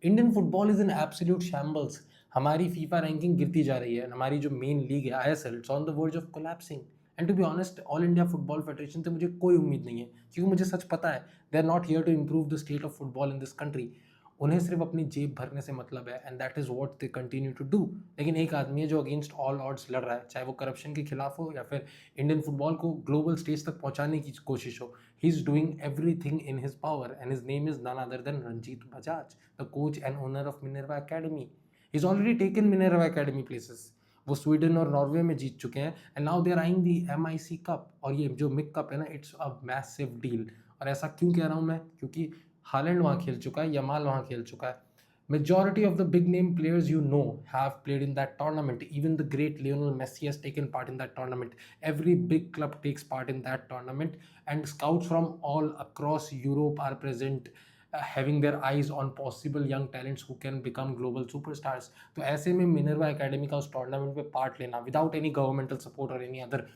Indian football is in absolute shambles. हमारी FIFA ranking गिरती जा रही है, हमारी जो मेन लीग है ISL, it's on the verge of collapsing. And to be honest, all India football federation से मुझे कोई उम्मीद नहीं है, क्योंकि मुझे सच पता है they are not here to improve the state of football in this country. उन्हें सिर्फ अपनी जेब भरने से मतलब है, and that is what they continue to do. लेकिन एक आदमी है जो अगेंस्ट ऑल ऑड्स लड़ रहा है, चाहे वो करप्शन के खिलाफ हो या फिर इंडियन फुटबॉल को ग्लोबल स्टेज तक पहुंचाने की कोशिश हो। He is doing everything in his power, and his name is none other than Ranjit Bajaj, the coach and owner of Minerva academy. Is already taken Minerva academy places. वो स्वीडन और नॉर्वे में जीत चुके हैं, and now they are eyeing the MIC cup. और ये जो Mick cup है ना, इट्स अ मैसिव डील। और ऐसा क्यों कह रहा हूँ मैं? क्योंकि हालैंड वहाँ खेल चुका है, यमाल वहाँ खेल चुका है। Majority of the big name players you know have played in that tournament. Even the great Lionel Messi has taken part in that tournament. Every big club takes part in that tournament, and scouts from all across Europe are present, having their eyes on possible young talents who can become global superstars. तो ऐसे में Minerva academy का उस tournament में part लेना without any governmental support और any other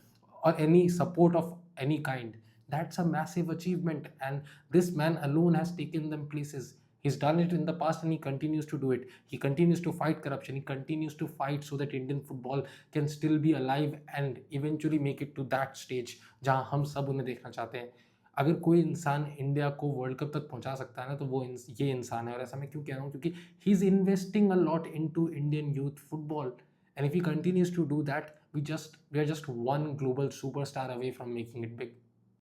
or any support of any kind, that's a massive achievement, and this man alone has taken them places. He's done it in the past and he continues to do it. He continues to fight corruption. He continues to fight so that Indian football can still be alive and eventually make it to that stage जहां हम सब उन्हें देखना चाहते हैं। अगर कोई इंसान इंडिया को वर्ल्ड कप तक पहुंचा सकता है ना, तो वो ये इंसान है। और ऐसा मैं क्यों कह रहा हूँ? क्योंकि he is investing a lot into Indian youth football, and if he continues to do that, we are just one global superstar away from making it big.